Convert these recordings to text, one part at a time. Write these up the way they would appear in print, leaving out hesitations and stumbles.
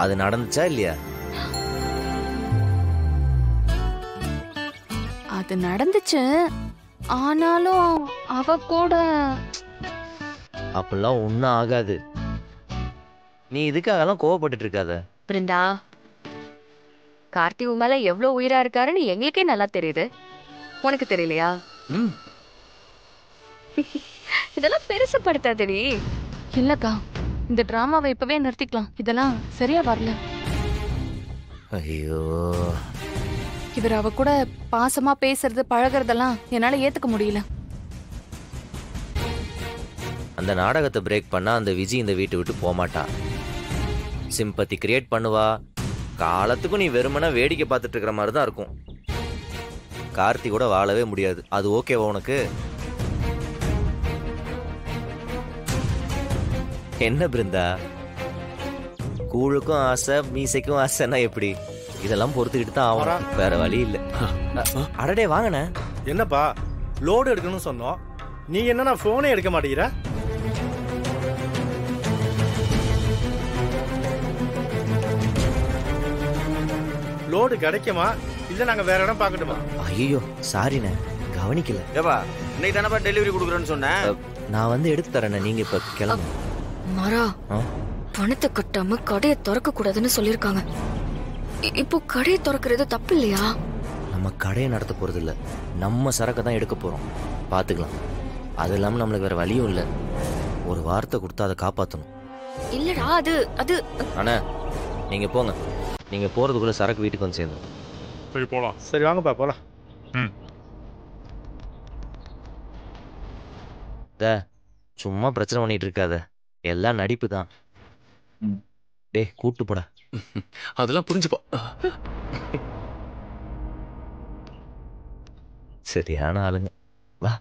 அது நடந்துச்சா இல்லையா? அது நடந்துச்சு. ஆனாலும் அவ கூட அப்பெல்லாம் ஒன்றும் ஆகாது. நீ இதுக்காகலாம் கோவப்பட்டுட்டு இருக்காத. பிருந்தா, கார்த்தி உன் மேல எவ்வளவு உயிரா இருக்காருன்னு எங்களுக்கே நல்லா தெரியுது. உனக்கு தெரியலையா? இதெல்லாம் பெருசுப்படுத்தாதடி. இல்லக்கா, இந்த டிராமாவை இப்பவே நிறுத்திக்கலாம். இதெல்லாம் சரியா வரல. ஐயோ, இவர் அவ கூட பாசமா பேசுறது பழகிறதெல்லாம் என்னால ஏத்துக்க முடியல. அந்த நாடகத்தை பிரேக் பண்ணா அந்த விஜி இந்த வீட்டை விட்டு போமாட்டா. சிம்பத்தி கிரியேட் பண்ணுவா. காலத்துக்கும் நீ வெறுமனா வேடிக்கை பார்த்துட்டு இருக்கிற மாதிரி தான் இருக்கும். கார்த்தி கூட வாழவே முடியாது. அது ஓகேவா உனக்கு? என்ன பிருந்தா, கூழுக்கும் ஆசை மீசைக்கும் ஆசைன்னா எப்படி? இதெல்லாம் பொறுத்துக்கிட்டு தான் ஆகும், வேற வழி இல்லை. அடடே வாங்கண்ணே. என்னப்பா லோடு எடுக்கணும்னு சொன்னோம், நீ என்னன்னா போனே எடுக்க மாட்டேங்கிற? லோடு கிடைக்குமா இல்ல நாங்க வேற இடம் பார்க்கட்டுமா? ஐயோ சாரிண்ணே, கவனிக்கல. ஏப்பா இன்னைக்கு தானப்பா டெலிவரி கொடுக்குறேன்னு சொன்னேன். நான் வந்து எடுத்து தரேண்ணே, நீங்க இப்ப கிளம்பு. மாறா, பணத்தை கட்டாம கடையை திறக்க கூடாதுன்னு சொல்லிருக்காங்க. இப்போ கடையை திறக்கிறது தப்பு இல்லையா? நம்ம கடையை நடத்த போறது இல்ல, நம்ம சரக்கை தான் எடுக்க போறோம். பாத்துக்கலாம். அது இல்லாம நம்மளுக்கு வேற வழியும் இல்ல. ஒரு வார்த்தை கொடுத்தா அதை காப்பாத்தணும். இல்லடா, அது அண்ணா நீங்க போங்க. நீங்க போறதுக்குள்ள சரக்கு வீட்டுக்கு வந்து சேர்ந்து. சரி போலாம். சரி வாங்கப்பா போலாம். சும்மா பிரச்சனை பண்ணிட்டு இருக்காத, எல்லாம் நடிப்பு தான். டே கூட்டு போடா. அதெல்லாம் புரிஞ்சுப்பா. சரியான ஆளுங்க. வா.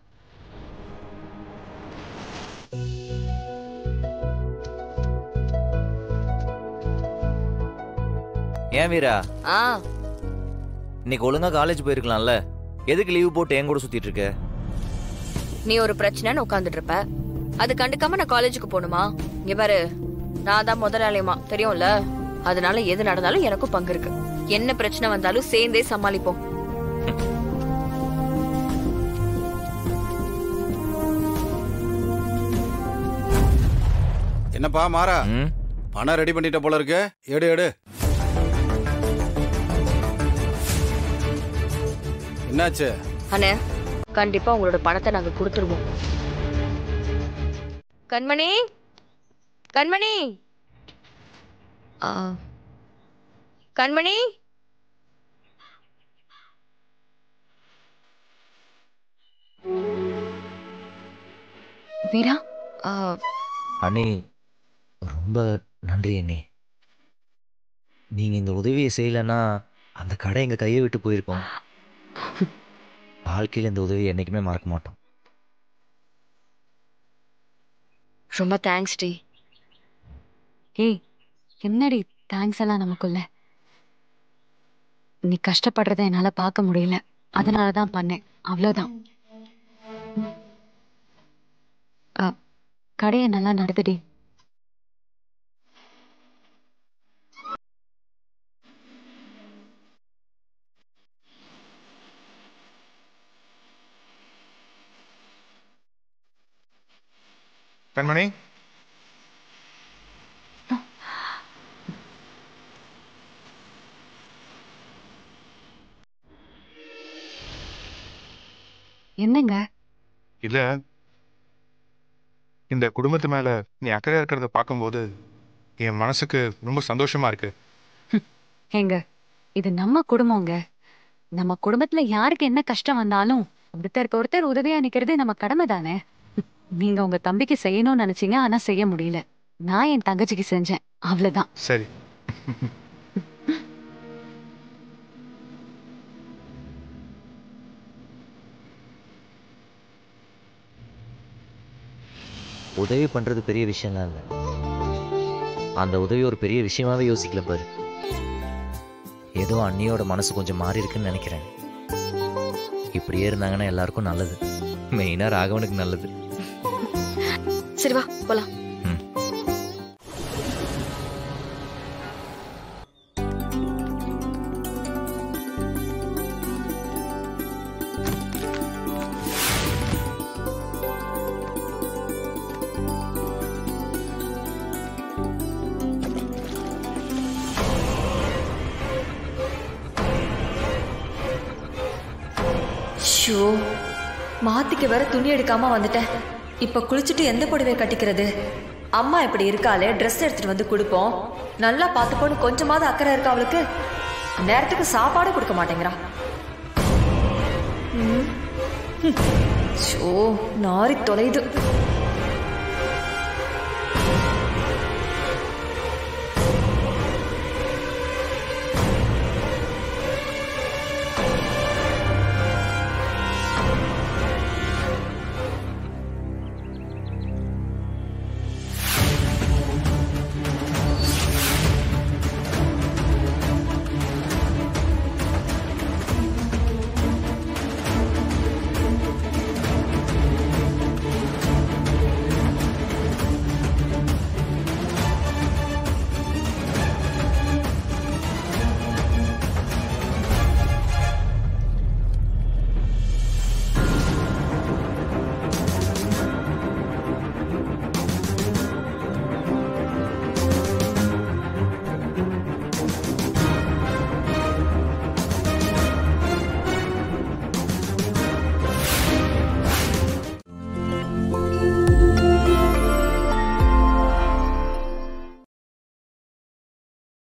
ஏன் வீரா, இன்னைக்கு ஒழுங்கா காலேஜ் போயிருக்கலாம்ல? எதுக்கு லீவ் போட்டு என் கூட சுத்திட்டு இருக்க? நீ ஒரு பிரச்சனைன்னு உட்காந்துட்டு இருப்ப, அது கண்டுக்காம நான் காலேஜுக்கு போகணுமா? இங்க பாரு, நான் தான் முதலாளியமா தெரியும்ல, அதனால எது நடந்தாலும் எனக்கும் பங்கு இருக்கு. என்ன பிரச்சனை வந்தாலும் சேர்ந்தே சமாளிப்போம். என்னப்பா மாறா, பணம் ரெடி பண்ணிட்ட போல இருக்கு. எடு எடு. என்னாச்சு? அண்ணே, கண்டிப்பா உங்களோட பணத்தை நாங்க கொடுத்துருவோம். கண்மணி, கண்மணி, கண்மணி. வீரா, அண்ணே ரொம்ப நன்றி அண்ணே. நீங்க இந்த உதவியை செய்யலைன்னா அந்த கடை எங்க கையை விட்டு போயிருக்கோம். வாழ்க்கையில் இந்த உதவியை என்னைக்குமே மறக்க மாட்டோம். ரொம்ப தேங்க்ஸ் டி. ஏய், என்னடி தேங்க்ஸ் எல்லாம் நமக்குள்ள? நீ கஷ்டப்படுறத என்னால பார்க்க முடியல, அதனாலதான் பண்ணேன், அவ்வளவுதான். கடையை நல்லா நடத்துடி. கண்மணி, என்னங்க? இல்ல இந்த குடும்பத்து மேல நீ அக்கறை இருக்கிறத பார்க்கும்போது என் மனசுக்கு ரொம்ப சந்தோஷமா இருக்கு. ஏங்க, இது நம்ம குடும்பங்க. நம்ம குடும்பத்துல யாருக்கு என்ன கஷ்டம் வந்தாலும் ஒருத்தருக்கு ஒருத்தர் உதவியா நிக்கிறது நம்ம கடமை தானே. நீங்க உங்க தம்பிக்கு செய்யணும்னு நினைச்சீங்க, ஆனா செய்ய முடியல. நான் என் தங்கச்சிக்கு செஞ்சேன், அவ்வளவுதான். சரி. உதவி பண்றது பெரிய விஷயம்லாம் இல்லை. அந்த உதவி ஒரு பெரிய விஷயமாவே யோசிக்கல பாரு. ஏதோ அண்ணியோட மனசு கொஞ்சம் மாறி இருக்குன்னு நினைக்கிறேன். இப்படியே இருந்தாங்கன்னா எல்லாருக்கும் நல்லது, மெயினா ராகவனுக்கு நல்லது. சரி வா போலாம். ஷோ மாத்திக்க வேற துணி எடுக்காம வந்துட்டேன். இப்ப குளிச்சுட்டு எந்த புடவை கட்டிக்கிறது? அம்மா இப்படி இருக்காளே, ட்ரெஸ் எடுத்துட்டு வந்து கொடுப்போம், நல்லா பார்த்துக்கோன்னு கொஞ்சமாவது அக்கறை இருக்கா அவளுக்கு? நேரத்துக்கு சாப்பாடு கொடுக்க மாட்டேங்கிறா. ஷோ நாரி தொலைது.